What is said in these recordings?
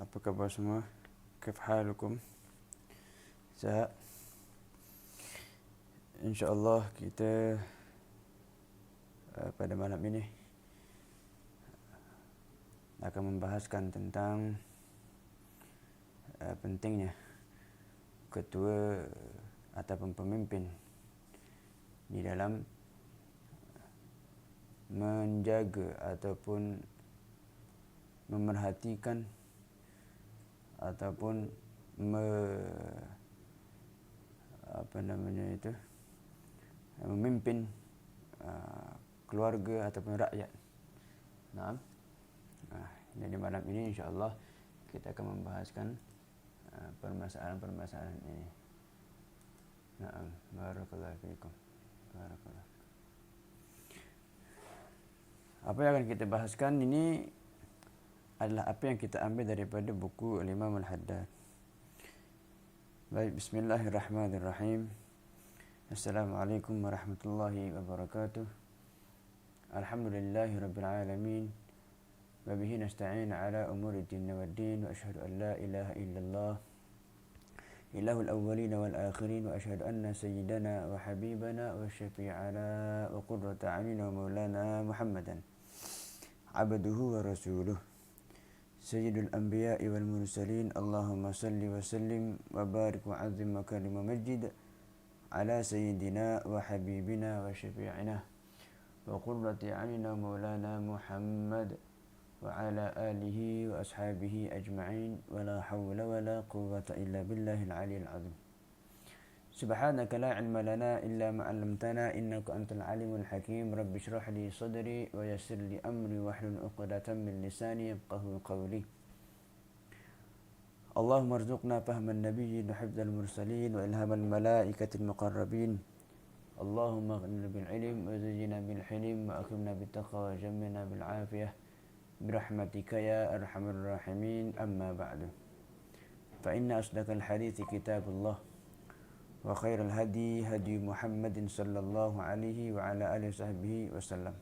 Apa khabar semua? Kif halukum? Sehat? InsyaAllah kita pada malam ini akan membahaskan tentang pentingnya ketua ataupun pemimpin di dalam menjaga ataupun memerhatikan ataupun memimpin keluarga ataupun rakyat. Nah, jadi malam ini insya-Allah kita akan membahaskan permasalahan-permasalahan ini. Naam, barakallahu fiikum. Barakallah. Apa yang akan kita bahaskan ini adalah apa yang kita ambil daripada buku Al-Imam Al-Haddad. Baik, bismillahirrahmanirrahim. Assalamualaikum warahmatullahi wabarakatuh. Alhamdulillahi rabbil alamin. Wa bihi nasta'in ala umuri din wad din wa asyhadu an la ilaha illallah ilahul awwalin wal akhirin wa asyhadu anna sayyidana wa habibana wa syafi'ana wa qurrata a'yunina wa maulana Muhammadan abduhu wa rasuluh sayyidul anbiya'i wal mursalin. Allahumma salli wa sallim wa barik wa azim wa karim wa majid ala sayyidina wa habibina wa syafi'ina wa qurrati a'yunina wa maulana Muhammad wa ala alihi wa ashabihi ajma'in wa la hawla wa la quwwata illa billahil aliyyil azim. Subhanaka la ilma lana illa ma 'allamtana innaka antal alimul hakim. Rabbi shrah li sadri wa yassir li amri wahlul 'uqdatam min lisani yafqahu qawli. Allahumma arzuqna fahman nabiyyin wa hifdzal mursalin wa ilhamal malaikatil muqarrabin. Allahumma aghnina bil ilm wa zayyina bil hilm wa akrimna bit taqwa wa jammilna bil 'afiyah برحمتك يا أرحم الراحمين. أما بعد فإن أصدق الحديث كتاب الله وخير الهدي هدي محمد صلى الله عليه وعلى آله وصحبه وسلم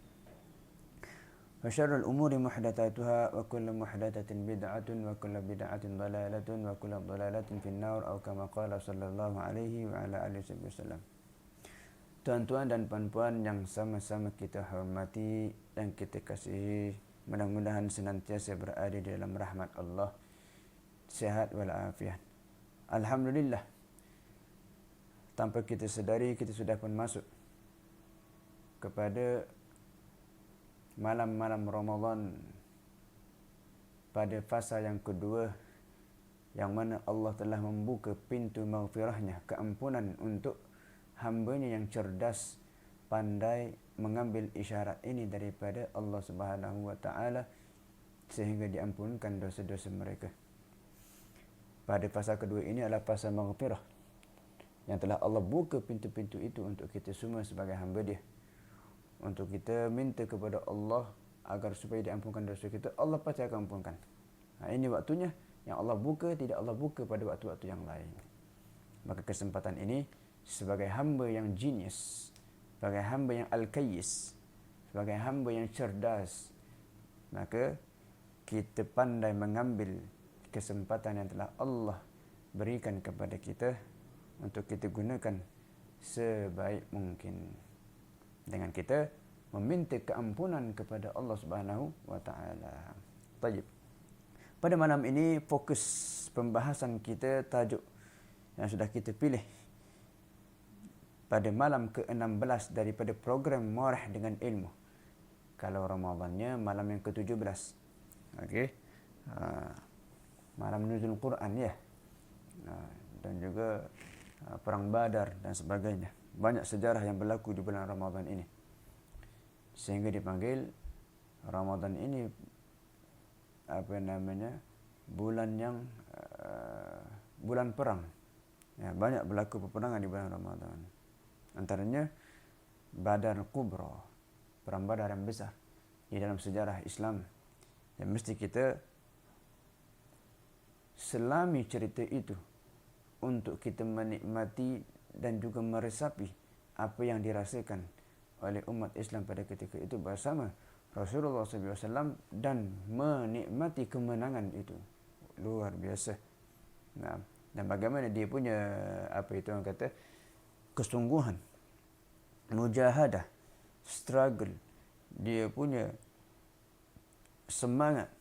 وشر الأمور محدثاتها وكل محدثة بدعة وكل بدعة ضلالة وكل ضلالة في النار أو كما قال صلى الله عليه وعلى آله وصحبه وسلم. Tuan-tuan dan puan-puan yang sama-sama kita hormati dan kita kasihi, mudah-mudahan senantiasa berada di dalam rahmat Allah, sehat walafiat. Alhamdulillah, tanpa kita sedari kita sudah pun masuk kepada malam-malam Ramadan pada fasa yang kedua, yang mana Allah telah membuka pintu maghfirahnya, keampunan untuk hamba-Nya yang cerdas, pandai mengambil isyarat ini daripada Allah Subhanahu wa taala sehingga diampunkan dosa-dosa mereka. Pada fasa kedua ini adalah fasa maghfirah, yang telah Allah buka pintu-pintu itu untuk kita semua sebagai hamba Dia, untuk kita minta kepada Allah agar supaya diampunkan dosa kita. Allah pasti akan ampunkan. Ini waktunya yang Allah buka, tidak Allah buka pada waktu-waktu yang lain. Maka kesempatan ini sebagai hamba yang genius, sebagai hamba yang al-kayyis, sebagai hamba yang cerdas, maka kita pandai mengambil kesempatan yang telah Allah berikan kepada kita untuk kita gunakan sebaik mungkin dengan kita meminta keampunan kepada Allah Subhanahu wa taala. Baik. Pada malam ini fokus pembahasan kita, tajuk yang sudah kita pilih pada malam ke-16 daripada program Muarah dengan Ilmu. Kalau Ramadannya malam yang ke-17. Okey. Malam nuzul Quran ya. Dan juga perang Badar dan sebagainya. Banyak sejarah yang berlaku di bulan Ramadan ini. Sehingga dipanggil Ramadan ini bulan yang bulan perang. Ya, banyak berlaku peperangan di bulan Ramadan. Antaranya Badar Kubra, perang Badar yang besar di dalam sejarah Islam. Dan mesti kita selami cerita itu untuk kita menikmati dan juga meresapi apa yang dirasakan oleh umat Islam pada ketika itu bersama Rasulullah SAW dan menikmati kemenangan itu. luar biasa. Nah, dan bagaimana dia punya orang kata kesungguhan, mujahadah, struggle, dia punya semangat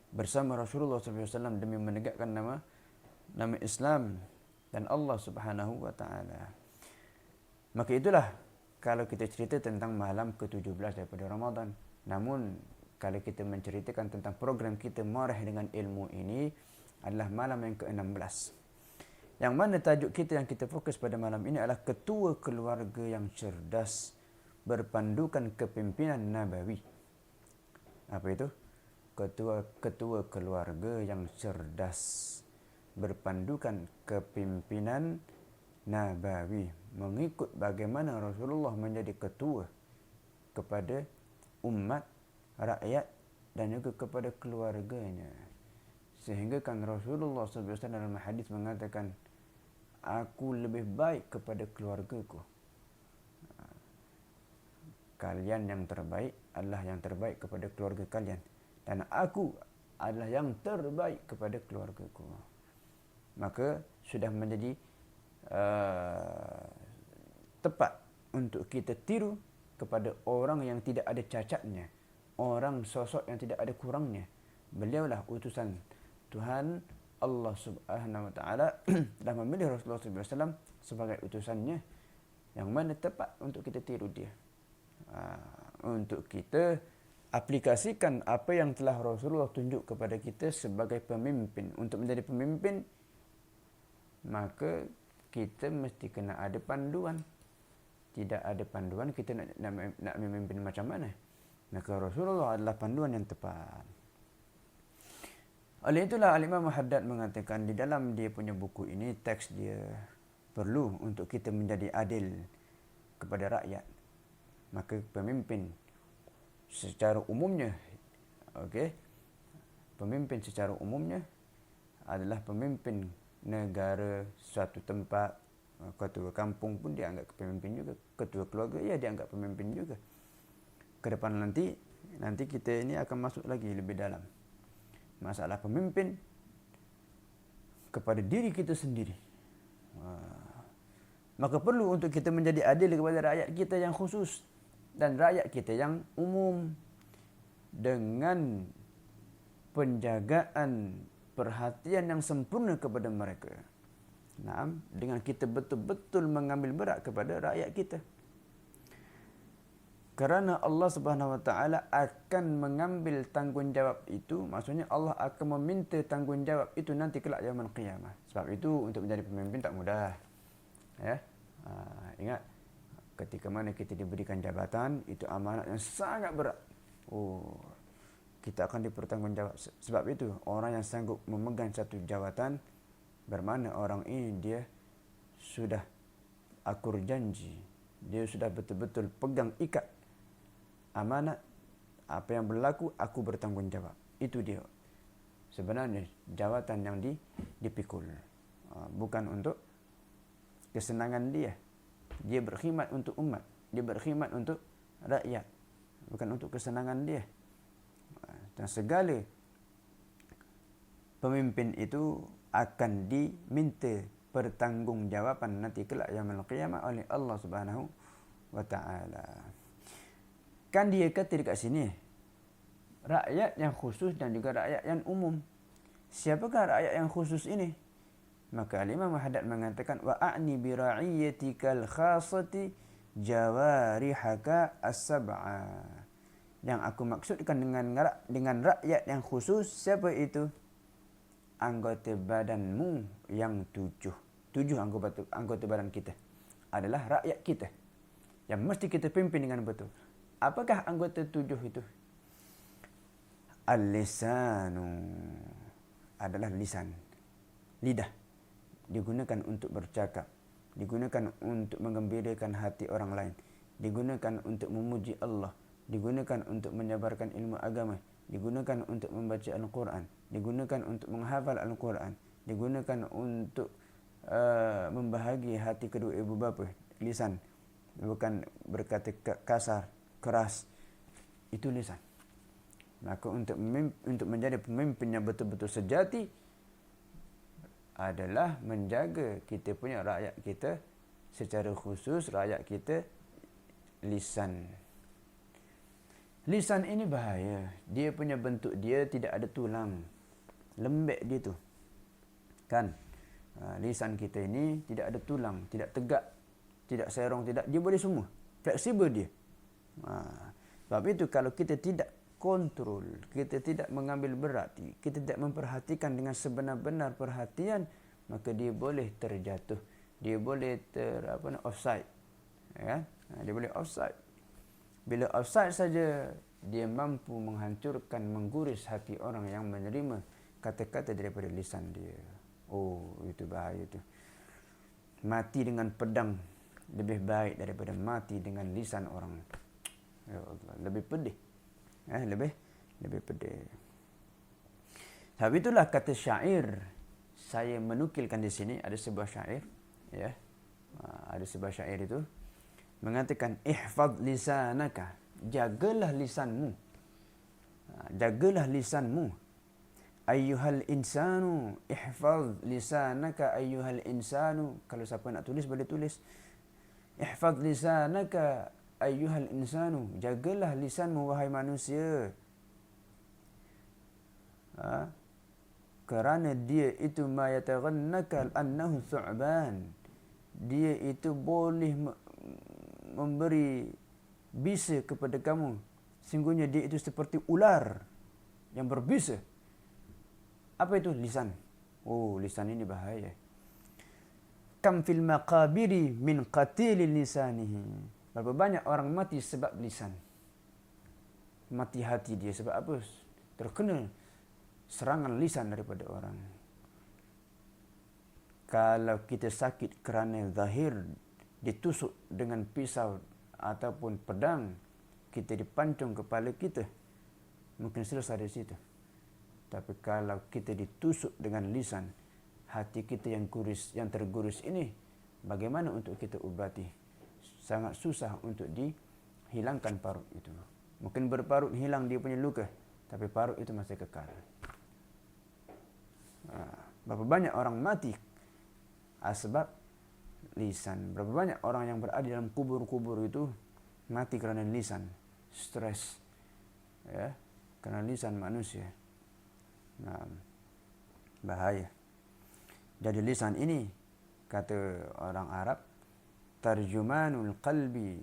bersama Rasulullah SAW demi menegakkan nama Islam dan Allah Subhanahu wa taala. Maka itulah kalau kita cerita tentang malam ke-17 daripada Ramadan. Namun kalau kita menceritakan tentang program kita marah dengan ilmu ini adalah malam yang ke-16. Yang mana tajuk kita yang kita fokus pada malam ini adalah ketua keluarga yang cerdas berpandukan kepimpinan nabawi. Apa itu? Ketua keluarga yang cerdas berpandukan kepimpinan nabawi, mengikut bagaimana Rasulullah menjadi ketua kepada umat, rakyat dan juga kepada keluarganya. Sehingga kan Rasulullah SAW dalam hadis mengatakan, aku lebih baik kepada keluargaku. Kalian yang terbaik adalah yang terbaik kepada keluarga kalian, dan aku adalah yang terbaik kepada keluargaku. Maka sudah menjadi tepat untuk kita tiru kepada orang yang tidak ada cacatnya, orang sosok yang tidak ada kurangnya. Beliaulah utusan Tuhan Allah Subhanahu wa taala dah memilih Rasulullah SAW sebagai utusannya, yang mana tepat untuk kita tiru dia. Untuk kita aplikasikan apa yang telah Rasulullah tunjuk kepada kita sebagai pemimpin. Untuk menjadi pemimpin, maka kita mesti kena ada panduan. Tidak ada panduan, kita nak memimpin macam mana? Maka Rasulullah adalah panduan yang tepat. Oleh itulah Al-Imam Haddad mengatakan di dalam dia punya buku ini, teks dia perlu untuk kita menjadi adil kepada rakyat. Maka pemimpin secara umumnya, pemimpin secara umumnya adalah pemimpin negara, suatu tempat, ketua kampung pun dia anggap pemimpin juga, ketua keluarga ya dia anggap pemimpin juga. Ke depan nanti kita ini akan masuk lagi lebih dalam masalah pemimpin kepada diri kita sendiri. Maka perlu untuk kita menjadi adil kepada rakyat kita yang khusus dan rakyat kita yang umum, dengan penjagaan perhatian yang sempurna kepada mereka. Dengan kita betul-betul mengambil berat kepada rakyat kita. Kerana Allah Subhanahu wa taala akan mengambil tanggungjawab itu, maksudnya Allah akan meminta tanggungjawab itu nanti kelak yaumul qiyamah. Sebab itu untuk menjadi pemimpin tak mudah. Ya. Ingat, ketika mana kita diberikan jabatan, itu amanat yang sangat berat. Kita akan dipertanggungjawab. Sebab itu orang yang sanggup memegang satu jabatan, bermakna orang ini dia sudah akur janji, dia sudah betul-betul pegang ikat amanat. Apa yang berlaku, aku bertanggungjawab. Itu dia sebenarnya jawatan yang dipikul. Bukan untuk kesenangan dia. Dia berkhidmat untuk umat, dia berkhidmat untuk rakyat, bukan untuk kesenangan dia. Dan segala pemimpin itu akan diminta pertanggungjawaban nanti kelak yaumul qiyamah oleh Allah Subhanahu wa taala. Kan dia kata dekat sini, rakyat yang khusus dan juga rakyat yang umum. Siapakah rakyat yang khusus ini? Maka Imam Haddad mengatakan, wa a'ni bi ra'iyatikal khassati jawarihaka as-sab'a. Yang aku maksudkan dengan rakyat yang khusus, siapa itu? Anggota badanmu yang 7 anggota badan kita adalah rakyat kita yang mesti kita pimpin dengan betul. Apakah anggota 7 itu? Al-lisanu adalah lisan, lidah. Digunakan untuk bercakap, digunakan untuk menggembirakan hati orang lain, digunakan untuk memuji Allah, digunakan untuk menyebarkan ilmu agama, digunakan untuk membaca Al-Quran, digunakan untuk menghafal Al-Quran, digunakan untuk membahagia hati kedua ibu bapa. Lisan, bukan berkata kasar, keras. Itu lisan. Maka untuk menjadi pemimpin yang betul-betul sejati, adalah menjaga kita punya rakyat kita, secara khusus rakyat kita, lisan. Lisan ini bahaya. Dia punya bentuk dia tidak ada tulang. Lembek dia tu. Kan? Lisan kita ini tidak ada tulang, tidak tegak, tidak serong, tidak. Dia boleh semua. Fleksibel dia. Sebab itu kalau kita tidak kontrol, kita tidak mengambil berarti, kita tidak memperhatikan dengan sebenar-benar perhatian, maka dia boleh terjatuh. Dia boleh offside. Ya? Dia boleh offside. Bila offside saja, dia mampu menghancurkan, mengguris hati orang yang menerima kata-kata daripada lisan dia. Oh, itu bahaya tu. Mati dengan pedang lebih baik daripada mati dengan lisan orang. Ya Allah, lebih pedih. Lebih pedih. Sebab itulah kata syair, saya menukilkan di sini ada sebuah syair, ya. Ada sebuah syair itu mengatakan ihfaz lisanaka, jagalah lisanmu. Jagalah lisanmu. Ayyuhal insanu ihfaz lisanaka ayyuhal insanu. Kalau siapa nak tulis boleh tulis. Ihfaz lisanaka ayyuhal insanu. Jagalah lisanmu wahai manusia. Kerana dia itu ma yataghannaka annahu thu'ban. Dia itu boleh memberi bisa kepada kamu. Sungguhnya dia itu seperti ular yang berbisa. Apa itu? Lisan. Oh, lisan ini bahaya. Kam fil maqabiri min qatili lisanihi. Berapa banyak orang mati sebab lisan. Mati hati dia sebab apa? Terkena serangan lisan daripada orang. Kalau kita sakit kerana zahir, ditusuk dengan pisau ataupun pedang, kita dipancung kepala kita, mungkin selesai dari situ. Tapi kalau kita ditusuk dengan lisan, hati kita yang tergurus ini, bagaimana untuk kita ubati? Sangat susah untuk dihilangkan parut itu. Mungkin berparut hilang dia punya luka, tapi parut itu masih kekal. Berapa banyak orang mati sebab lisan. Berapa banyak orang yang berada dalam kubur-kubur itu mati kerana lisan, stres, ya, kerana lisan manusia. Bahaya. Jadi lisan ini, kata orang Arab, tarjumanul qalbi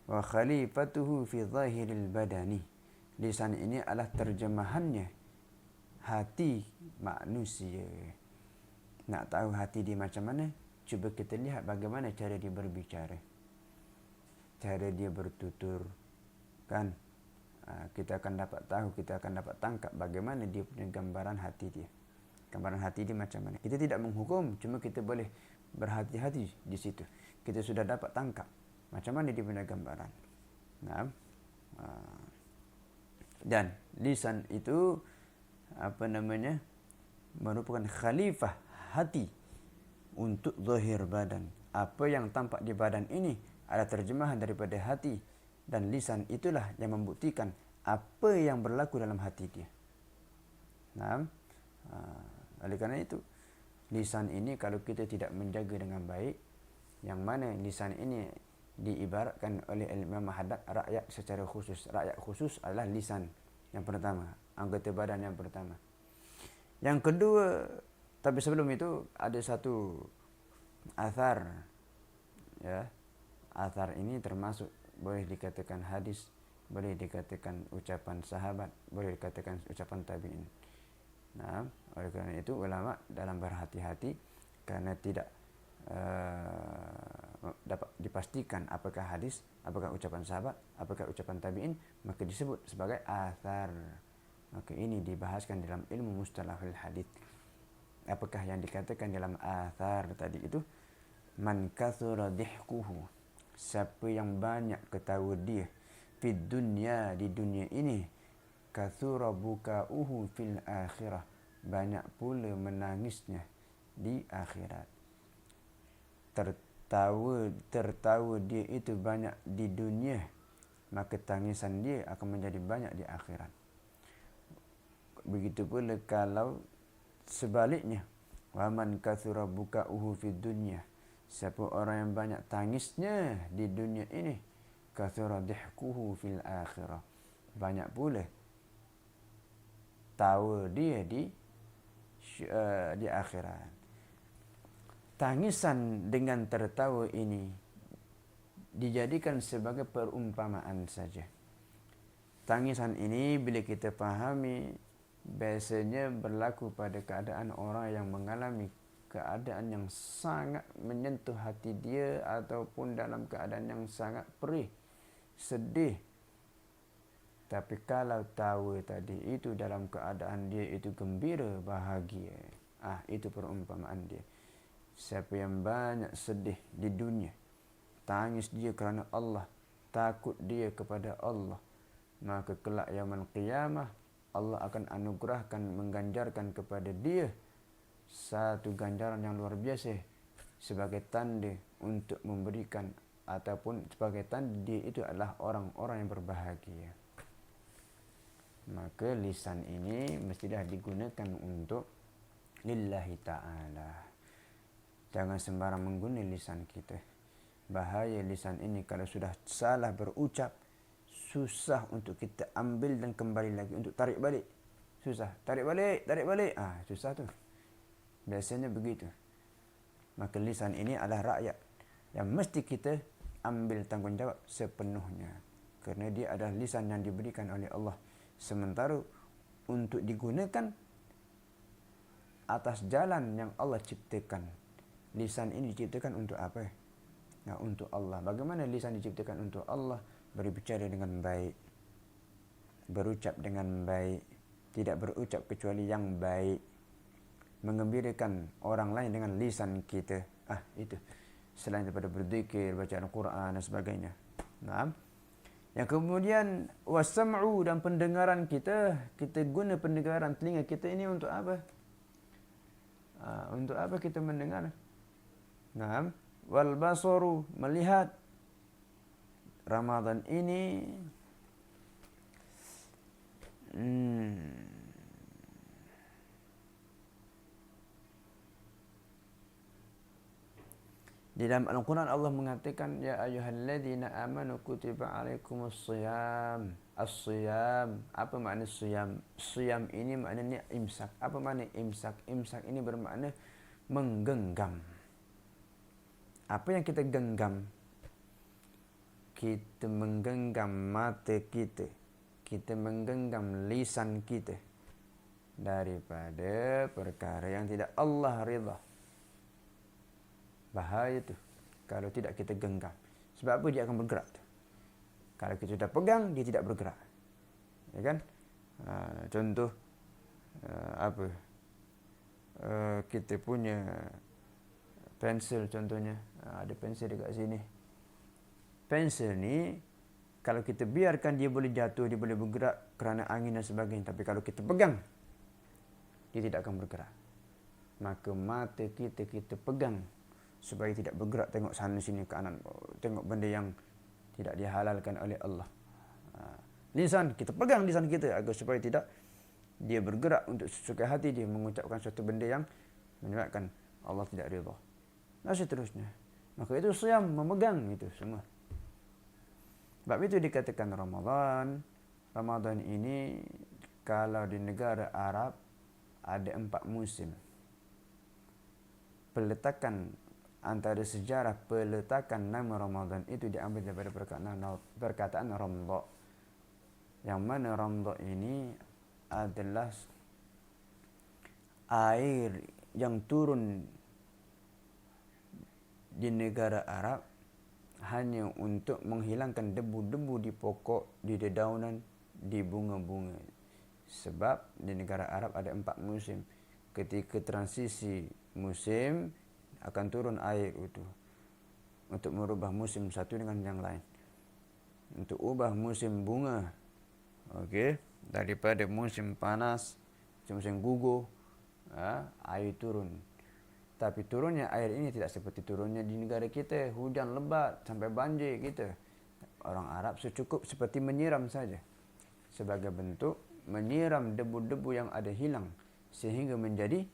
wa khalifatuhu fi zahiril badani. Lisan ini adalah terjemahannya hati manusia. Nak tahu hati dia macam mana? Cuba kita lihat bagaimana cara dia berbicara, cara dia bertutur, kan? Kita akan dapat tahu, kita akan dapat tangkap bagaimana dia punya gambaran hati dia. Gambaran hati dia macam mana. Kita tidak menghukum, cuma kita boleh berhati-hati di situ. Kita sudah dapat tangkap macam mana dia punya gambaran. Dan lisan itu merupakan khalifah hati untuk zahir badan. Apa yang tampak di badan ini adalah terjemahan daripada hati, dan lisan itulah yang membuktikan apa yang berlaku dalam hati dia. Oleh kerana itu, lisan ini kalau kita tidak menjaga dengan baik, yang mana lisan ini diibaratkan oleh Imam Haddad rakyat secara khusus. Rakyat khusus adalah lisan yang pertama, anggota badan yang pertama. Yang kedua, tapi sebelum itu ada satu athar, ya. Athar ini termasuk boleh dikatakan hadis, boleh dikatakan ucapan sahabat, boleh dikatakan ucapan tabi'in. Oleh kerana itu ulama dalam berhati-hati kerana tidak dapat dipastikan apakah hadis, apakah ucapan sahabat, apakah ucapan tabi'in, maka disebut sebagai athar. Maka ini dibahaskan dalam ilmu mustalahul hadis. Apakah yang dikatakan dalam athar tadi itu? Man kathura dhihkuhu, siapa yang banyak ketawa dia, fid dunya, di dunia ini, kathura bukauhu fil akhirah, banyak pula menangisnya di akhirat. Tertawa dia itu banyak di dunia, maka tangisan dia akan menjadi banyak di akhirat. Begitu pula kalau sebaliknya, Wa man kathura buka'uhu fid dunya, siapa orang yang banyak tangisnya di dunia ini, kathura dihkuhu fil akhirah, banyak pula tawa dia di akhirat. Tangisan dengan tertawa ini dijadikan sebagai perumpamaan saja. Tangisan ini bila kita fahami, biasanya berlaku pada keadaan orang yang mengalami keadaan yang sangat menyentuh hati dia ataupun dalam keadaan yang sangat perih, sedih. Tapi kalau tawa tadi itu dalam keadaan dia itu gembira, bahagia, itu perumpamaan dia. Siapa yang banyak sedih di dunia, tangis dia kerana Allah, takut dia kepada Allah, maka kelak yaumul qiyamah Allah akan anugerahkan, mengganjarkan kepada dia satu ganjaran yang luar biasa sebagai tanda untuk memberikan ataupun sebagai tanda dia itu adalah orang-orang yang berbahagia. Maka lisan ini mestilah digunakan untuk lillahi ta'ala. Jangan sembarang menggunakan lisan kita. Bahaya lisan ini kalau sudah salah berucap, susah untuk kita ambil dan kembali lagi, untuk tarik balik. Susah. Tarik balik. Susah tu. Biasanya begitu. Maka lisan ini adalah rakyat yang mesti kita ambil tanggungjawab sepenuhnya. Kerana dia adalah lisan yang diberikan oleh Allah. Sementara untuk digunakan atas jalan yang Allah ciptakan. Lisan ini diciptakan untuk apa? Nah, untuk Allah. Bagaimana lisan diciptakan untuk Allah? Berbicara dengan baik, berucap dengan baik, tidak berucap kecuali yang baik, mengembirakan orang lain dengan lisan kita. Itu. Selain daripada berzikir, baca Al-Quran dan sebagainya. Nah, yang kemudian wasam'u, dan pendengaran kita, kita guna pendengaran telinga kita ini untuk apa? Untuk apa kita mendengar? Nah, wal basaru, melihat. Ramadan ini di dalam Al-Quran Allah mengatakan, ya ayyuhalladzina amanu kutiba alaikumus shiyam. As-shiyam, apa makna shiyam? Shiyam ini maknanya imsak. Apa makna imsak? Imsak ini bermakna menggenggam. Apa yang kita genggam? Kita menggenggam mata kita, kita menggenggam lisan kita daripada perkara yang tidak Allah ridha. Bahaya tu kalau tidak kita genggam. Sebab apa? Dia akan bergerak tu. Kalau kita sudah pegang, dia tidak bergerak. Ya kan? Contoh apa? Kita punya pensel contohnya. Ada pensel dekat sini. Pensel ni kalau kita biarkan dia boleh jatuh, dia boleh bergerak kerana angin dan sebagainya. Tapi kalau kita pegang, dia tidak akan bergerak. Maka mata kita pegang supaya tidak bergerak, tengok sana sini kanan, tengok benda yang tidak dihalalkan oleh Allah. Lisan, kita pegang lisan kita agar supaya tidak dia bergerak untuk sesuka hati dia mengucapkan suatu benda yang menyebabkan Allah tidak ridha. Dan seterusnya. Maka itu siam, memegang itu semua. Sebab itu dikatakan Ramadan ini kalau di negara Arab ada 4 musim. Peletakan antara sejarah peletakan nama Ramadan itu diambil daripada perkataan Ramdha. Yang mana Ramdha ini adalah air yang turun di negara Arab hanya untuk menghilangkan debu-debu di pokok, di dedaunan, di bunga-bunga. Sebab di negara Arab ada 4 musim. Ketika transisi musim akan turun air itu untuk merubah musim satu dengan yang lain. Untuk ubah musim bunga, daripada musim panas, musim gugur, air turun. Tapi turunnya air ini tidak seperti turunnya di negara kita, hujan lebat sampai banjir kita. Orang Arab secukup seperti menyiram saja. Sebagai bentuk menyiram debu-debu yang ada hilang sehingga menjadi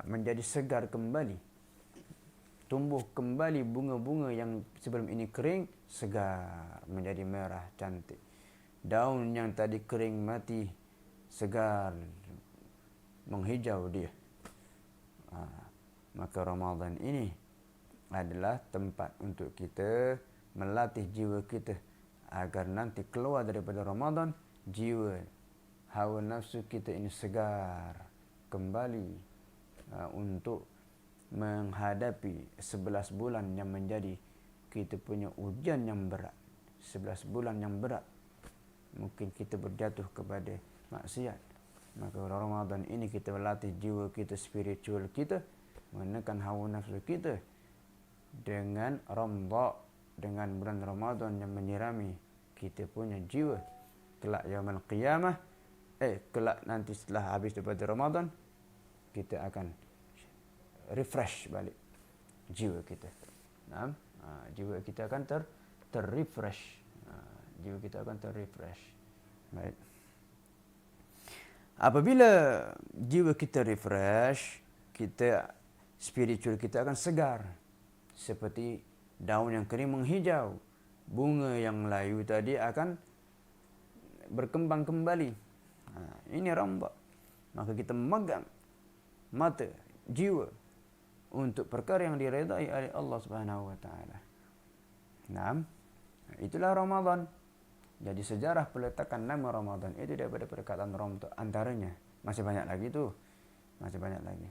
menjadi segar kembali. Tumbuh kembali bunga-bunga yang sebelum ini kering, segar, menjadi merah, cantik. Daun yang tadi kering mati, segar, menghijau dia. Maka Ramadan ini adalah tempat untuk kita melatih jiwa kita agar nanti keluar daripada Ramadan, jiwa, hawa nafsu kita ini segar kembali untuk menghadapi 11 bulan yang menjadi kita punya ujian yang berat. 11 bulan yang berat. Mungkin kita berjatuh kepada maksiat. Maka Ramadan ini kita melatih jiwa kita, spiritual kita, menekan hawa nafsu kita dengan Ramadan, dengan bulan Ramadan yang menyirami kita punya jiwa. Kelak yaumul qiyamah, kelak nanti setelah habis daripada Ramadan, kita akan refresh balik jiwa kita. Jiwa kita akan terrefresh. Jiwa kita akan terrefresh. Baik. Apabila jiwa kita refresh, kita spiritual kita akan segar. Seperti daun yang kering menghijau, bunga yang layu tadi akan berkembang kembali. Ini Ramadan. Maka kita memegang mata, jiwa untuk perkara yang diredai oleh Allah Subhanahu wa taala. Itulah Ramadan. Jadi sejarah peletakan nama Ramadan itu daripada perkataan Ramadan antaranya. Masih banyak lagi tu. Masih banyak lagi.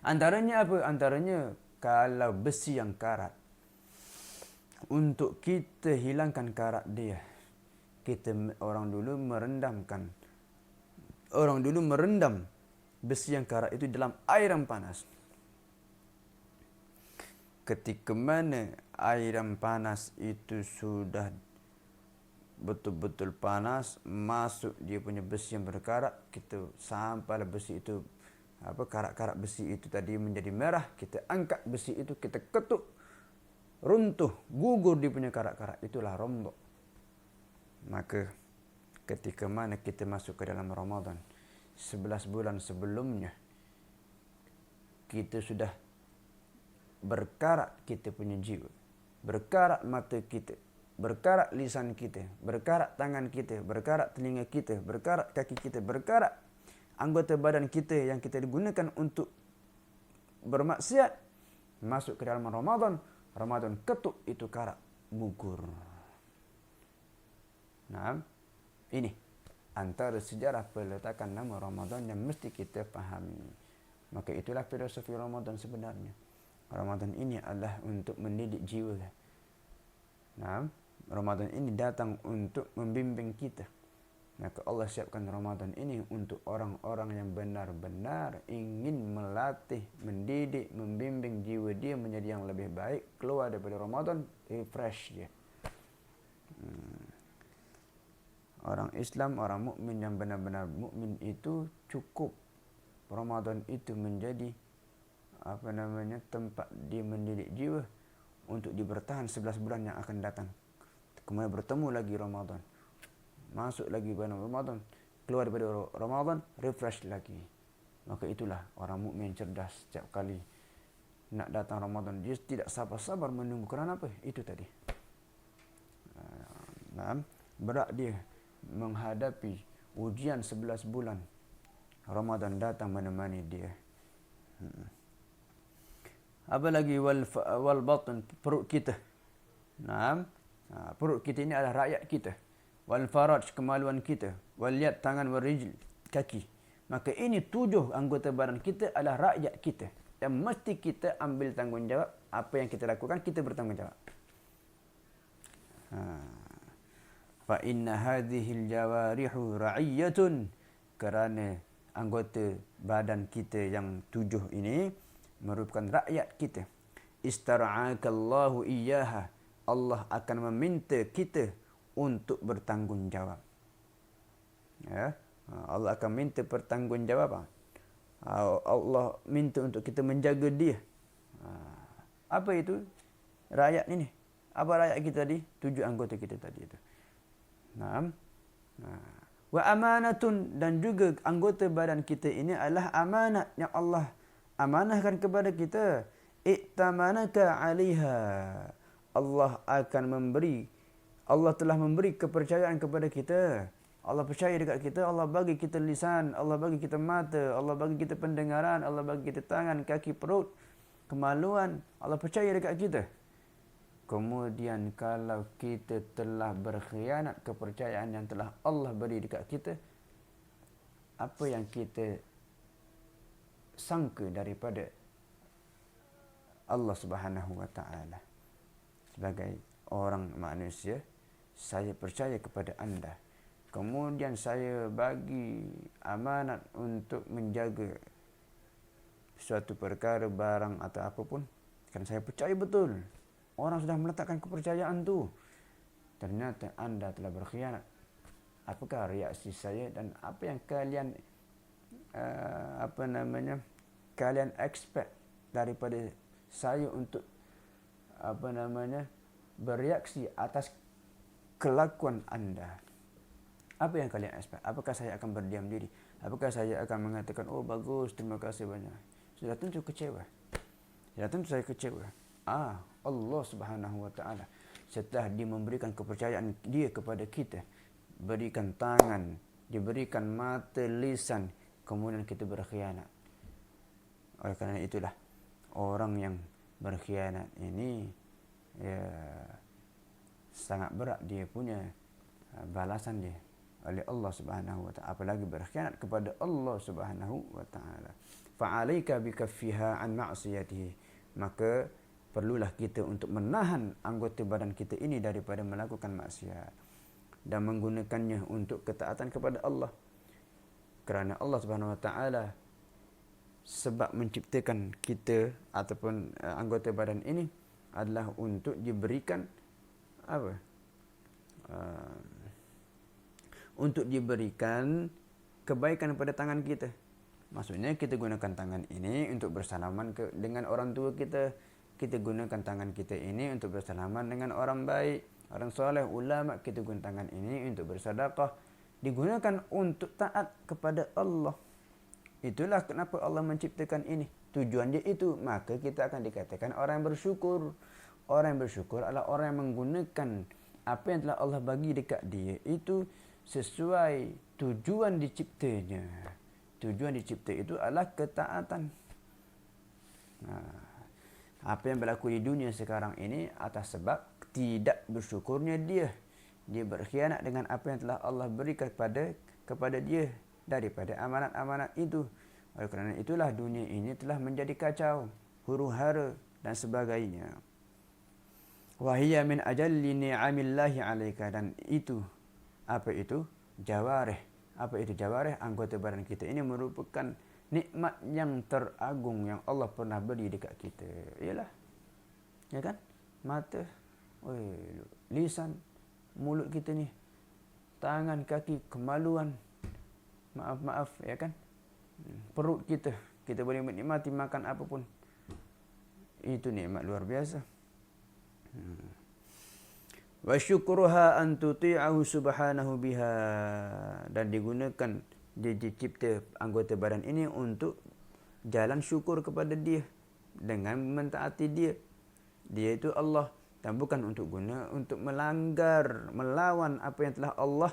Antaranya apa? Antaranya kalau besi yang karat, untuk kita hilangkan karat dia, orang dulu merendam besi yang karat itu dalam air yang panas. Ketika mana air yang panas itu sudah betul-betul panas, masuk dia punya besi yang berkarat, kita sampailah besi itu, karat-karat besi itu tadi menjadi merah, kita angkat besi itu, kita ketuk, runtuh, gugur dia punya karat-karat. Itulah Ramadan. Maka ketika mana kita masuk ke dalam Ramadan, 11 bulan sebelumnya kita sudah berkarat kita punya jiwa, berkarat mata kita, berkarat lisan kita, berkarat tangan kita, berkarat telinga kita, berkarat kaki kita, berkarat anggota badan kita yang kita digunakan untuk bermaksiat. Masuk ke dalam Ramadan, Ramadan ketuk itu karat, gugur. Ini antara sejarah peletakan nama Ramadan yang mesti kita fahami. Maka itulah filosofi Ramadan sebenarnya. Ramadan ini adalah untuk mendidik jiwa. Ramadan ini datang untuk membimbing kita. Maka Allah siapkan Ramadan ini untuk orang-orang yang benar-benar ingin melatih, mendidik, membimbing jiwa dia menjadi yang lebih baik. Keluar daripada Ramadan, refresh dia. Orang Islam, orang mukmin yang benar-benar mukmin itu cukup Ramadan itu menjadi tempat dia mendidik jiwa untuk dia bertahan 11 bulan yang akan datang. Kemudian bertemu lagi Ramadan, masuk lagi bulan Ramadan, keluar daripada Ramadan, refresh lagi. Maka itulah orang mukmin cerdas. Setiap kali nak datang Ramadan, dia tidak sabar-sabar menunggu. Kerana apa? Itu tadi. Berat dia menghadapi ujian 11 bulan. Ramadan datang menemani dia. Apa lagi? Wal batn, perut kita. Perut kita ini adalah rakyat kita. Wal faraj, kemaluan kita. Wal yad, tangan. Wal rijl, kaki. Maka ini 7 anggota badan kita adalah rakyat kita, yang mesti kita ambil tanggungjawab. Apa yang kita lakukan, kita bertanggungjawab. Fa inna hadhil jawarihu ra'iyatun, kerana anggota badan kita yang 7 ini merupakan rakyat kita. Istara'akallahu iyyaha, Allah akan meminta kita untuk bertanggungjawab. Allah akan minta pertanggungjawaban. Allah minta untuk kita menjaga dia. Apa itu rakyat ini? Apa rakyat kita tadi? 7 anggota kita tadi itu. Wa amanatun, dan juga anggota badan kita ini adalah amanat yang Allah amanahkan kepada kita. I'tamanaka 'alaiha. Allah telah memberi kepercayaan kepada kita. Allah percaya dekat kita, Allah bagi kita lisan, Allah bagi kita mata, Allah bagi kita pendengaran, Allah bagi kita tangan, kaki, perut, kemaluan. Allah percaya dekat kita. Kemudian kalau kita telah berkhianat kepercayaan yang telah Allah beri dekat kita, apa yang kita sangka daripada Allah Subhanahu wa taala? Sebagai orang manusia, saya percaya kepada anda. Kemudian saya bagi amanat untuk menjaga suatu perkara, barang atau apapun. Kan saya percaya betul. Orang sudah meletakkan kepercayaan tu. Ternyata anda telah berkhianat. Apakah reaksi saya dan apa yang kalian kalian expect daripada saya untuk bereaksi atas kelakuan anda? Apa yang kalian expect? Apakah saya akan berdiam diri? Apakah saya akan mengatakan, oh bagus, terima kasih banyak? Sudah tentu kecewa. Sudah tentu saya kecewa. Allah Subhanahu wa taala setelah dia memberikan kepercayaan dia kepada kita, berikan tangan, diberikan mata, lisan, kemudian kita berkhianat. Oleh kerana itulah orang yang berkhianat ini sangat berat dia punya balasan dia oleh Allah Subhanahu wa taala, apalagi berkhianat kepada Allah Subhanahu wa taala. Fa'alaika bikaffiha an ma'siyatihi. Maka perlulah kita untuk menahan anggota badan kita ini daripada melakukan maksiat dan menggunakannya untuk ketaatan kepada Allah. Kerana Allah Subhanahu wa taala sebab menciptakan kita ataupun anggota badan ini adalah untuk diberikan untuk diberikan kebaikan pada tangan kita. Maksudnya kita gunakan tangan ini untuk bersalaman dengan orang tua kita. Kita gunakan tangan kita ini untuk bersalaman dengan orang baik, orang soleh, ulama. Kita gunakan tangan ini untuk bersedekah. Digunakan untuk taat kepada Allah. Itulah kenapa Allah menciptakan ini. Tujuan dia itu. Maka kita akan dikatakan orang yang bersyukur. Orang yang bersyukur adalah orang yang menggunakan apa yang telah Allah bagi dekat dia itu sesuai tujuan diciptanya. Tujuan dicipta itu adalah ketaatan. Apa yang berlaku di dunia sekarang ini atas sebab tidak bersyukurnya dia. Dia berkhianat dengan apa yang telah Allah berikan kepada dia daripada amanat-amanat itu. Oleh kerana itulah dunia ini telah menjadi kacau, huru-hara dan sebagainya. Wahiyya min ajalli ni'amillahi 'alaika, dan itu apa itu? Jawarih. Apa itu jawarih? Anggota badan kita ini merupakan nikmat yang teragung yang Allah pernah beri dekat kita. Ialah, ya kan? Mata, lisan, mulut kita ni, tangan, kaki, kemaluan, maaf, ya kan? Perut kita boleh menikmati makan apapun. Itu nikmat luar biasa. Wa syukruha an tuti'ahu subhanahu biha, dan digunakan dicipta anggota badan ini untuk jalan syukur kepada dia dengan mentaati dia. Dia itu Allah, dan bukan untuk melanggar, melawan apa yang telah Allah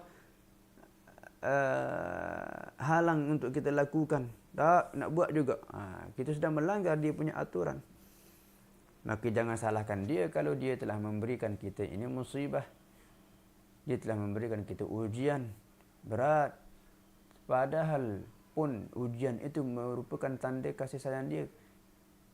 halang untuk kita lakukan. Tak nak buat juga. Kita sudah melanggar dia punya aturan. Maka jangan salahkan dia kalau dia telah memberikan kita ini musibah. Dia telah memberikan kita ujian berat. Padahal pun ujian itu merupakan tanda kasih sayang dia.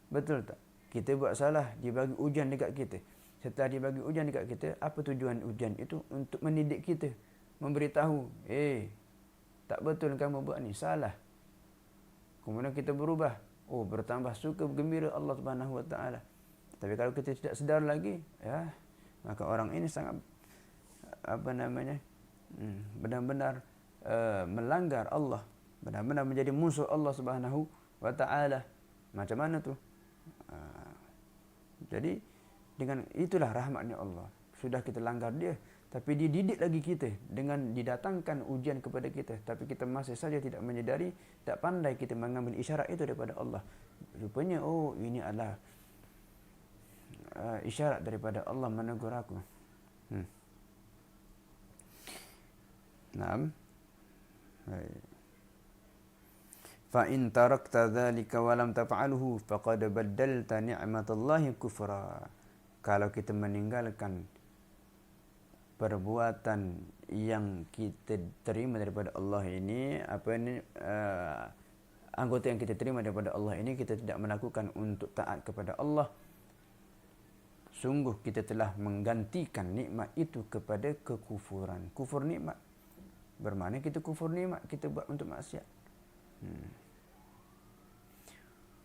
Betul tak? Kita buat salah, dia bagi ujian dekat kita. Setelah dia bagi ujian dekat kita, apa tujuan ujian itu? Untuk mendidik kita, memberitahu, tak betul kamu buat ni, salah. Kemudian kita berubah. Bertambah suka gembira Allah Subhanahu wa taala. Tapi kalau kita tidak sedar lagi, maka orang ini sangat benar-benar melanggar Allah, benar-benar menjadi musuh Allah Subhanahu wa taala. Macam mana tu? Jadi dengan itulah rahmatnya Allah. Sudah kita langgar dia, Tapi dia didik lagi kita dengan didatangkan ujian kepada kita. Tapi kita masih saja tidak menyedari, tak pandai kita mengambil isyarat itu daripada Allah. Rupanya, oh ini adalah isyarat daripada Allah menegur aku. Naam. Fa in tarakta dzalika wa lam taf'alhu faqad baddalta ni'matallahi kufra. Kalau kita meninggalkan perbuatan yang kita terima daripada Allah ini, anggota yang kita terima daripada Allah ini kita tidak melakukan untuk taat kepada Allah, sungguh kita telah menggantikan nikmat itu kepada kekufuran. Kufur nikmat bermakna kita kufur nikmat, kita buat untuk maksiat.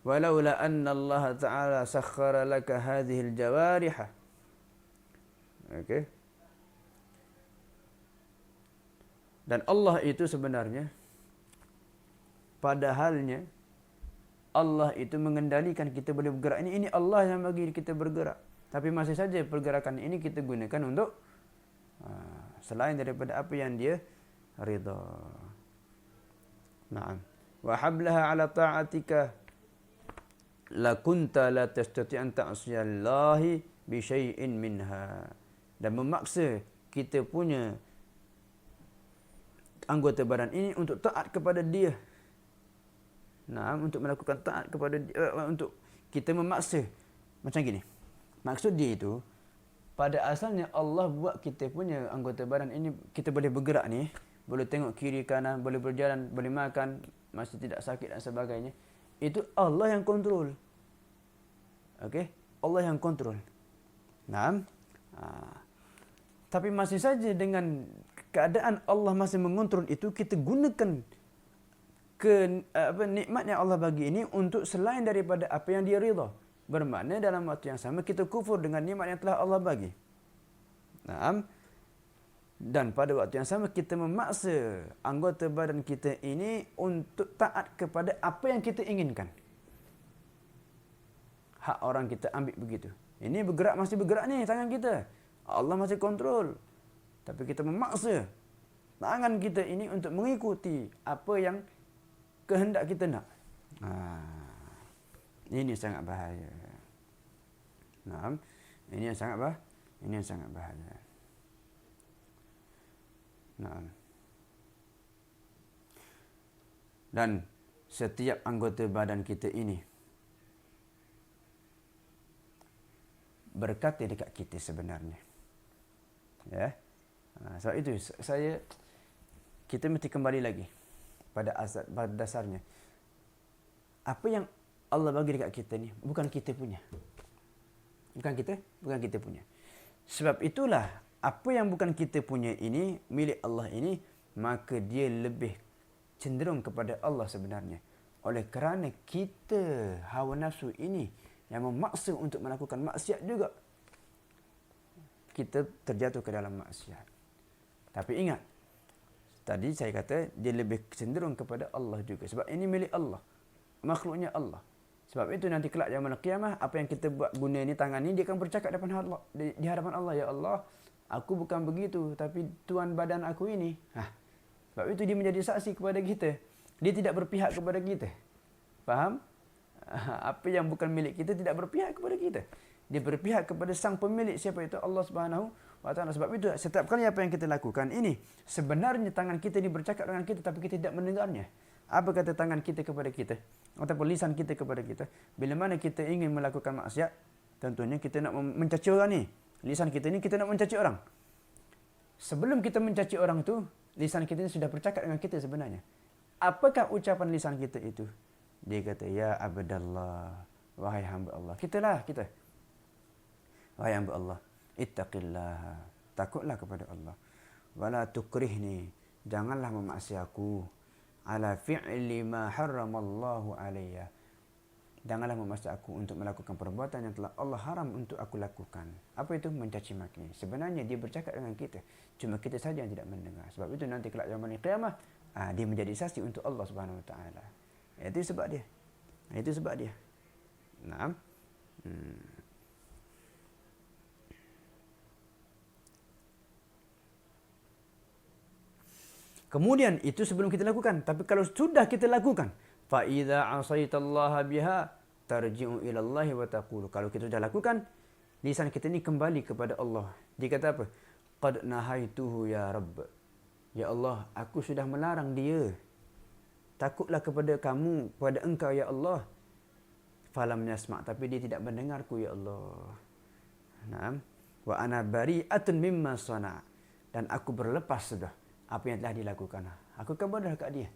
Walaula anna Allah Ta'ala sakhkhara laka hadhihi al-jawarih. Okey. Dan Allah itu sebenarnya, padahalnya Allah itu mengendalikan kita boleh bergerak. Ini Allah yang bagi kita bergerak. Tapi masih saja pergerakan ini kita gunakan untuk selain daripada apa yang dia ridha. Naam. Wa hablaha ala ta'atika la kunta la tastati an ta'siyallahi bi syai'in minha. Dan memaksa kita punya anggota badan ini untuk taat kepada dia. Nah, untuk melakukan taat kepada dia, untuk kita memaksa. Macam gini. Maksud dia itu, pada asalnya Allah buat kita punya anggota badan ini, kita boleh bergerak ni, boleh tengok kiri kanan, boleh berjalan, boleh makan, masih tidak sakit dan sebagainya. Itu Allah yang kontrol. Okey? Allah yang kontrol. Naam. Tapi masih saja dengan keadaan Allah masih mengontrol itu, kita gunakan nikmat yang Allah bagi ini untuk selain daripada apa yang dia ridha. Bermakna dalam waktu yang sama kita kufur dengan nikmat yang telah Allah bagi. Naam. Dan pada waktu yang sama kita memaksa anggota badan kita ini untuk taat kepada apa yang kita inginkan. Hak orang kita ambil begitu. Ini bergerak, masih bergerak ni tangan kita. Allah masih kontrol. Tapi kita memaksa tangan kita ini untuk mengikuti apa yang kehendak kita nak. Ini sangat bahaya. Naam. Ini yang sangat bahaya. Naam. Dan setiap anggota badan kita ini berkata dekat kita sebenarnya. Ya. Sebab itu kita mesti kembali lagi pada dasarnya. Apa yang Allah bagi dekat kita ni bukan kita punya. Bukan kita punya. Sebab itulah apa yang bukan kita punya ini, milik Allah ini, maka dia lebih cenderung kepada Allah sebenarnya. Oleh kerana kita hawa nafsu ini yang memaksa untuk melakukan maksiat juga, kita terjatuh ke dalam maksiat. Tapi ingat, tadi saya kata dia lebih cenderung kepada Allah juga. Sebab ini milik Allah, makhluknya Allah. Sebab itu nanti kelak yaumul qiyamah, apa yang kita buat guna ni, tangan ni, dia akan bercakap di hadapan Allah, ya Allah, aku bukan begitu, tapi tuan badan aku ini. Sebab itu dia menjadi saksi kepada kita. Dia tidak berpihak kepada kita. Faham? Apa yang bukan milik kita tidak berpihak kepada kita. Dia berpihak kepada sang pemilik, siapa itu? Allah Subhanahu wa Ta'ala. Sebab itu setiap kali apa yang kita lakukan ini, sebenarnya tangan kita ini bercakap dengan kita, tapi kita tidak mendengarnya. Apa kata tangan kita kepada kita? Ataupun lisan kita kepada kita? Bila mana kita ingin melakukan maksiat, tentunya kita nak mencaci orang ni. Lisan kita ni kita nak mencaci orang. Sebelum kita mencaci orang tu, lisan kita ni sudah bercakap dengan kita sebenarnya. Apakah ucapan lisan kita itu? Dia kata, ya Abdallah, wahai hamba Allah. Kita. Wahai hamba Allah, ittaqillah, takutlah kepada Allah. Wala tukrihni, janganlah memaksa aku ala fi'li ma harramallahu alayya. Janganlah memaksa aku untuk melakukan perbuatan yang telah Allah haram untuk aku lakukan. Apa itu? Mencaci maki. Sebenarnya dia bercakap dengan kita, cuma kita saja yang tidak mendengar. Sebab itu nanti kelak yaumul qiyamah, dia menjadi saksi untuk Allah Subhanahu wa Ta'ala. Itu sebab dia. Naam. Kemudian itu sebelum kita lakukan. Tapi kalau sudah kita lakukan, fa idza asaitallaha biha tarji'u ila Allah wa taqulu. Kalau kita sudah lakukan, lisan kita ini kembali kepada Allah. Dia kata apa? Qad nahaituhu ya Rabb. Ya Allah, aku sudah melarang dia. Takutlah kepada kamu, kepada engkau ya Allah. Falam yasma', tapi dia tidak mendengarku ya Allah. Naam. Wa ana bari'atun mimma sana'. Dan aku berlepas sudah apa yang telah dilakukan. Aku kepada kat dia.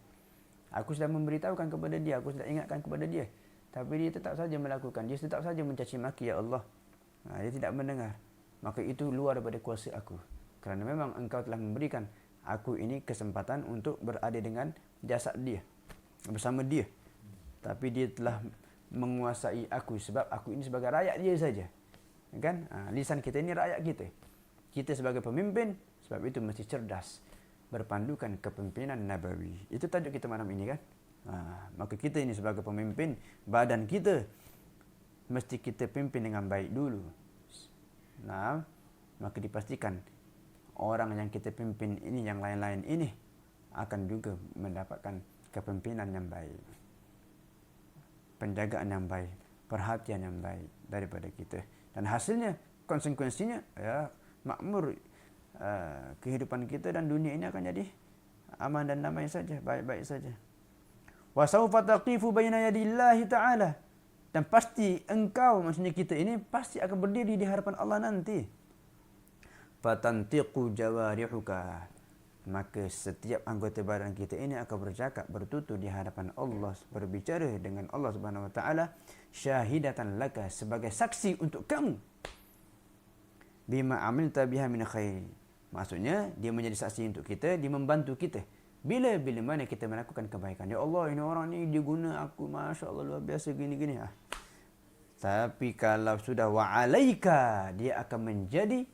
Aku sudah memberitahukan kepada dia, aku sudah ingatkan kepada dia. Tapi dia tetap saja melakukan. Dia tetap saja mencaci maki ya Allah. Dia tidak mendengar. Maka itu luar daripada kuasa aku. Kerana memang engkau telah memberikan aku ini kesempatan untuk berada dengan jasad dia, bersama dia. Tapi dia telah menguasai aku sebab aku ini sebagai rakyat dia saja. Kan? Lisan kita ini rakyat kita. Kita sebagai pemimpin, sebab itu mesti cerdas. Berpandukan kepemimpinan Nabawi. Itu tajuk kita malam ini kan. Maka kita ini sebagai pemimpin, badan kita mesti kita pimpin dengan baik dulu. Nah, maka dipastikan orang yang kita pimpin ini, yang lain-lain ini akan juga mendapatkan kepemimpinan yang baik, penjagaan yang baik, perhatian yang baik daripada kita. Dan hasilnya, konsekuensinya, ya makmur kehidupan kita dan dunia ini akan jadi aman dan damai saja, baik-baik saja. Wa sawfa taqifu baina yadillahi ta'ala. Dan pasti engkau, maksudnya kita ini pasti akan berdiri di hadapan Allah nanti. Fatantiqu jawarihuka. Maka setiap anggota badan kita ini akan bercakap, bertutur di hadapan Allah, berbicara dengan Allah Subhanahu wa taala, syahidatan laka, sebagai saksi untuk kamu. Bima amilta biha min khair. Maksudnya dia menjadi saksi untuk kita, dia membantu kita. Bila mana kita melakukan kebaikan. Ya Allah, ini orang ni dia guna aku, masya-Allah luar biasa gini-gini. Tapi kalau sudah wa alaika, dia akan menjadi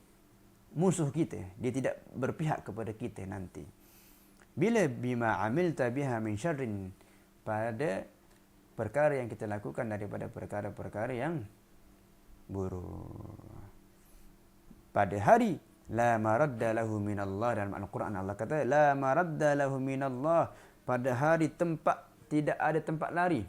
musuh kita. Dia tidak berpihak kepada kita nanti. Bila bima amilta biha min syarrin, pada perkara yang kita lakukan daripada perkara-perkara yang buruk. Pada hari la maradda lahu minallah, dalam Al-Quran Allah kata la maradda lahu minallah, pada hari tidak ada tempat lari.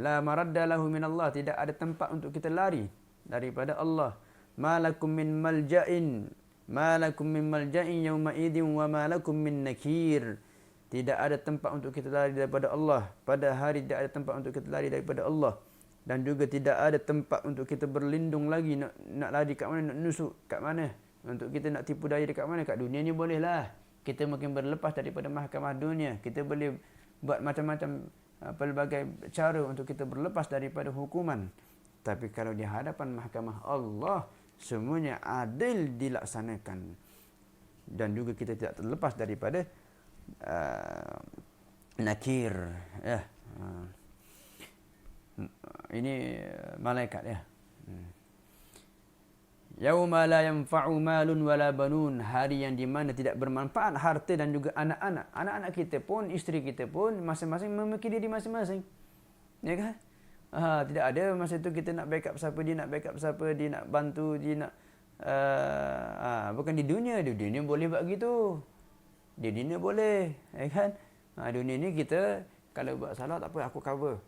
La maradda lahu minallah, tidak ada tempat untuk kita lari daripada Allah. Malakum min malja'in, malakum min malja'in yawma idin wa malakum min nakir. Tidak ada tempat untuk kita lari daripada Allah. Pada hari tidak ada tempat untuk kita lari daripada Allah. Dan juga tidak ada tempat untuk kita berlindung lagi. Nak lari kat mana, nak nusuk kat mana. Untuk kita nak tipu daya dekat mana? Kat dunia ni bolehlah. Kita mungkin berlepas daripada mahkamah dunia. Kita boleh buat macam-macam pelbagai cara untuk kita berlepas daripada hukuman. Tapi kalau di hadapan mahkamah Allah, semuanya adil dilaksanakan. Dan juga kita tidak terlepas daripada nakir. Ya. Ini malaikat ya. Yauma la yanfa'u malun wala banun, hari yang di mana tidak bermanfaat harta dan juga anak-anak. Anak-anak kita pun, isteri kita pun masing-masing memiliki diri masing-masing. Ya kan? Tidak ada masa itu kita nak backup siapa, dia nak backup siapa, dia nak bantu, dia nak bukan di dunia boleh buat gitu. Di dunia boleh, ya kan? Dunia ni kita kalau buat salah tak apa, aku cover.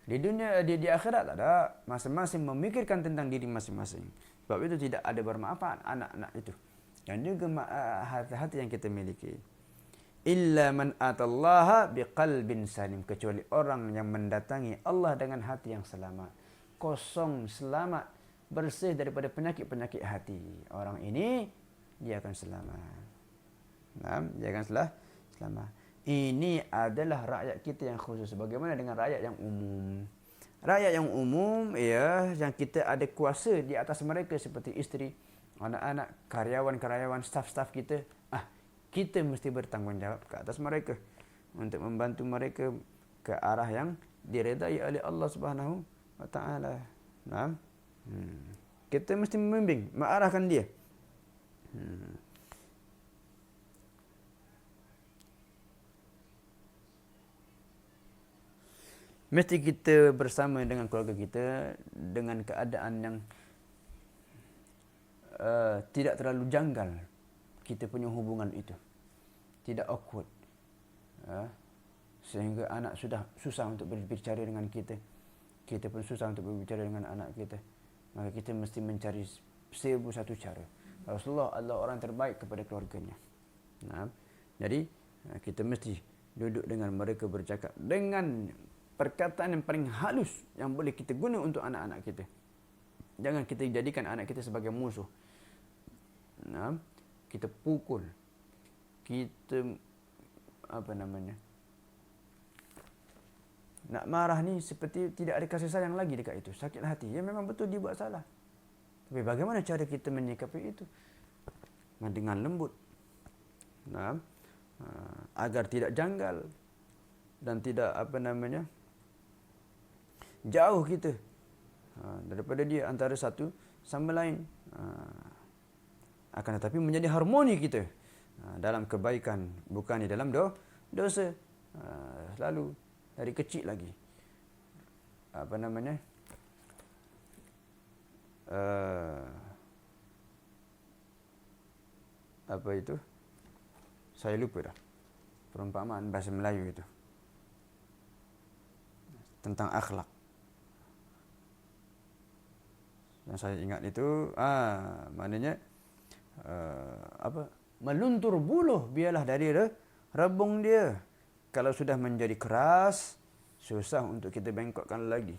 Di dunia, di akhirat tak ada. Masing-masing memikirkan tentang diri masing-masing. Sebab itu tidak ada bermanfaat anak-anak itu. Dan juga hati-hati yang kita miliki. Illa man atallaha biqalbin salim. Kecuali orang yang mendatangi Allah dengan hati yang selamat. Kosong, selamat, bersih daripada penyakit-penyakit hati. Orang ini, dia akan selamat. Dia akan selamat. Ini adalah rakyat kita yang khusus. Bagaimana dengan rakyat yang umum? Rakyat yang umum, ya, yang kita ada kuasa di atas mereka seperti isteri, anak-anak, karyawan-karyawan, staf-staf kita. Kita mesti bertanggungjawab ke atas mereka untuk membantu mereka ke arah yang diredai oleh Allah Subhanahu wa taala. Kita mesti membimbing, mengarahkan dia. Mesti kita bersama dengan keluarga kita dengan keadaan yang tidak terlalu janggal kita punya hubungan itu. tidak awkward. Sehingga anak sudah susah untuk berbicara dengan kita. Kita pun susah untuk berbicara dengan anak kita. Maka kita mesti mencari 1001 cara. Rasulullah adalah orang terbaik kepada keluarganya. Jadi kita mesti duduk dengan mereka, bercakap dengan perkataan yang paling halus yang boleh kita guna untuk anak-anak kita. Jangan kita jadikan anak kita sebagai musuh. Kita pukul, kita nak marah ni seperti tidak ada kasih sayang lagi dekat itu. Sakit hati. Ya memang betul dia buat salah. Tapi bagaimana cara kita menyikapi itu? Dengan lembut. Agar tidak janggal dan tidak jauh kita daripada dia antara satu sama lain. Akan tetapi menjadi harmoni kita dalam kebaikan, bukan di dalam dosa. Selalu dari kecil lagi. Apa itu? Saya lupa dah. Perumpamaan bahasa Melayu itu. Tentang akhlak. Yang saya ingat itu, maknanya meluntur buluh biarlah dari rebung dia. Kalau sudah menjadi keras, susah untuk kita bengkokkan lagi.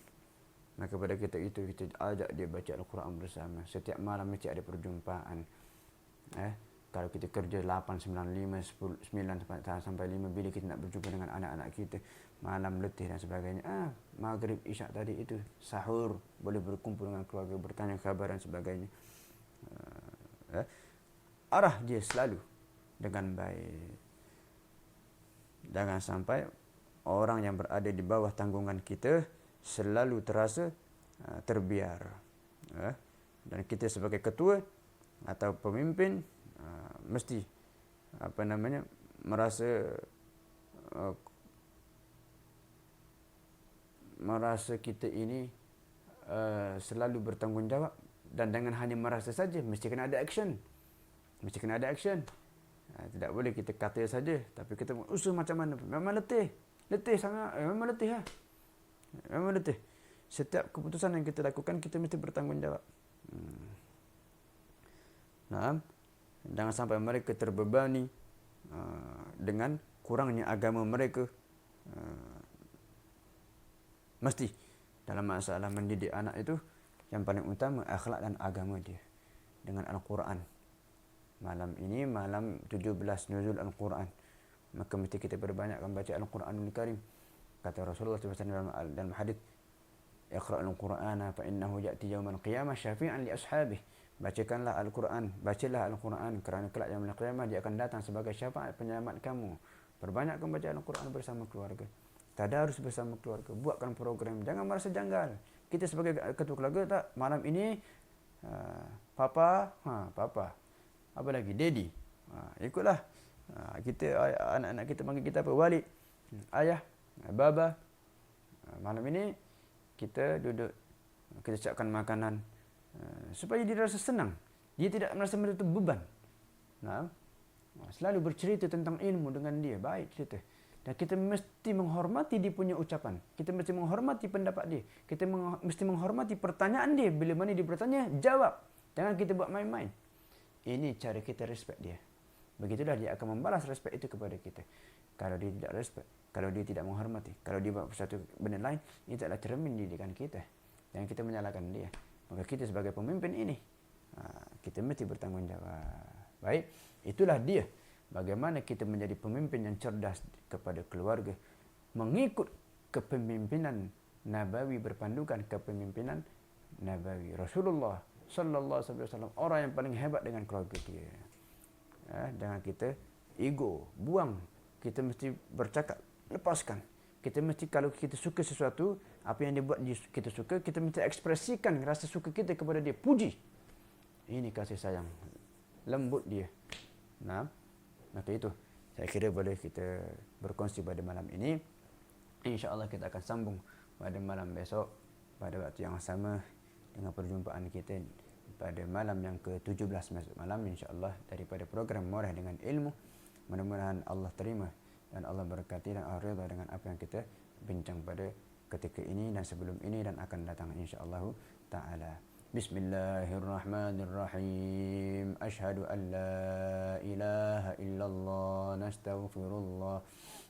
Maka pada kita ajak dia baca Al-Quran bersama. Setiap malam mesti ada perjumpaan. Kalau kita kerja 8, 9, 5, 9 sampai 5, bila kita nak berjumpa dengan anak-anak kita, malam letih dan sebagainya. Maghrib, isyak tadi itu, sahur, boleh berkumpul dengan keluarga, bertanya khabar dan sebagainya. Arah dia selalu dengan baik. Jangan sampai orang yang berada di bawah tanggungan kita selalu terasa terbiar. Dan kita sebagai ketua atau pemimpin mesti merasa kita ini selalu bertanggungjawab, dan jangan hanya merasa saja, mesti kena ada action. Tidak boleh kita kata saja, tapi kita usaha macam mana. Memang letih sangat, memang letih. Setiap keputusan yang kita lakukan, kita mesti bertanggungjawab. Jangan sampai mereka terbebani dengan kurangnya agama mereka. Mesti dalam masalah mendidik anak itu, yang paling utama akhlak dan agama dia dengan Al-Quran. Malam ini malam 17 nuzul Al-Quran, maka mesti kita perbanyakkan baca Al-Quranul Karim. Kata Rasulullah SAW dalam hadis, "Iqra'ul Qur'ana fa innahu ya'ti yaumal qiyamah syafi'an li ashabihi." Bacakanlah Al-Quran, bacalah Al-Quran, kerana kelak yaumul qiyamah dia akan datang sebagai syafaat penyelamat kamu. Perbanyakkan baca Al-Quran bersama keluarga. Tadarus bersama keluarga, buatkan program. Jangan merasa janggal. Kita sebagai ketua keluarga, tak, malam ini papa, apa lagi, daddy, ikutlah. Kita anak-anak kita panggil kita apa, walid, ayah, baba. Malam ini kita duduk, kita siapkan makanan supaya dia rasa senang, dia tidak merasa itu beban. Selalu bercerita tentang ilmu dengan dia, baik cerita. Dan kita mesti menghormati dia punya ucapan. Kita mesti menghormati pendapat dia. Kita mesti menghormati pertanyaan dia. Bila mana dia bertanya, jawab. Jangan kita buat main-main. Ini cara kita respect dia. Begitulah dia akan membalas respect itu kepada kita. Kalau dia tidak respect, kalau dia tidak menghormati, kalau dia buat satu benda lain, itu adalah cermin didikan kita. Jangan kita menyalahkan dia. Maka kita sebagai pemimpin ini, kita mesti bertanggungjawab. Baik, itulah dia. Bagaimana kita menjadi pemimpin yang cerdas kepada keluarga, mengikut kepemimpinan Nabawi, berpandukan kepemimpinan Nabawi. Rasulullah sallallahu alaihi wasallam orang yang paling hebat dengan keluarga dia. Jangan kita ego, buang. Kita mesti bercakap, lepaskan. Kita mesti, kalau kita suka sesuatu, apa yang dia buat kita suka, kita mesti ekspresikan rasa suka kita kepada dia, puji. Ini kasih sayang, lembut dia. Maka itu saya kira boleh kita berkongsi pada malam ini. InsyaAllah kita akan sambung pada malam besok pada waktu yang sama dengan perjumpaan kita pada malam yang ke-17 masuk malam, insyaAllah, daripada program Muarah dengan Ilmu. Mudah-mudahan Allah terima dan Allah berkati dan Allah ridha dengan apa yang kita bincang pada ketika ini dan sebelum ini dan akan datang insya-Allah taala. Bismillahirrahmanirrahim. Asyhadu an la ilaha illallah nastaghfirullah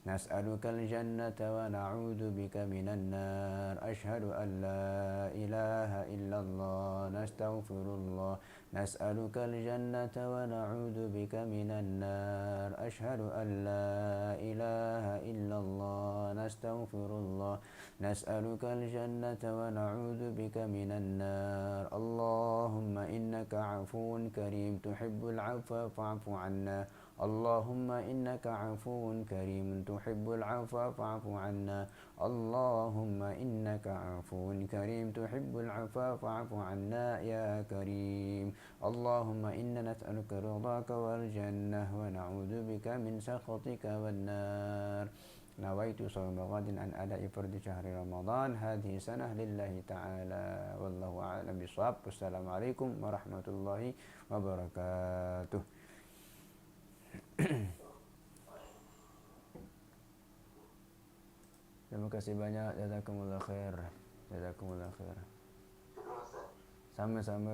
nas'alukal jannata wa na'udzu bika minan nar. Asyhadu an la ilaha illallah nastaghfirullah nas'alukal jannata wa na'udzu bika minan nar. Asyhadu an la ilaha illallah nastaghfirullah nas'alukal jannata wa na'udzu bika minan nar. Allahumma innaka 'afuwun karim tuhibbul 'afwa fa'fu 'anna. Allahumma innaka 'afuwun karim tuhibbul 'afwa fa'fu 'anna. Allahumma innaka 'afuwun karim tuhibbul 'afwa fa'fu 'anna ya karim. Allahumma inna nas'aluka ridhaka wal jannah wa na'udzu bika min sakhatika wan nar. Nawaitu shawma ghadin an ada'i fardhi syahri Ramadan hadhihi sanah lillahi ta'ala wallahu a'lam bishawab. Wassalamualaikum warahmatullahi wabarakatuh. Terima kasih banyak. Jazakumullah khair. Jazakumullah khair. Sama-sama.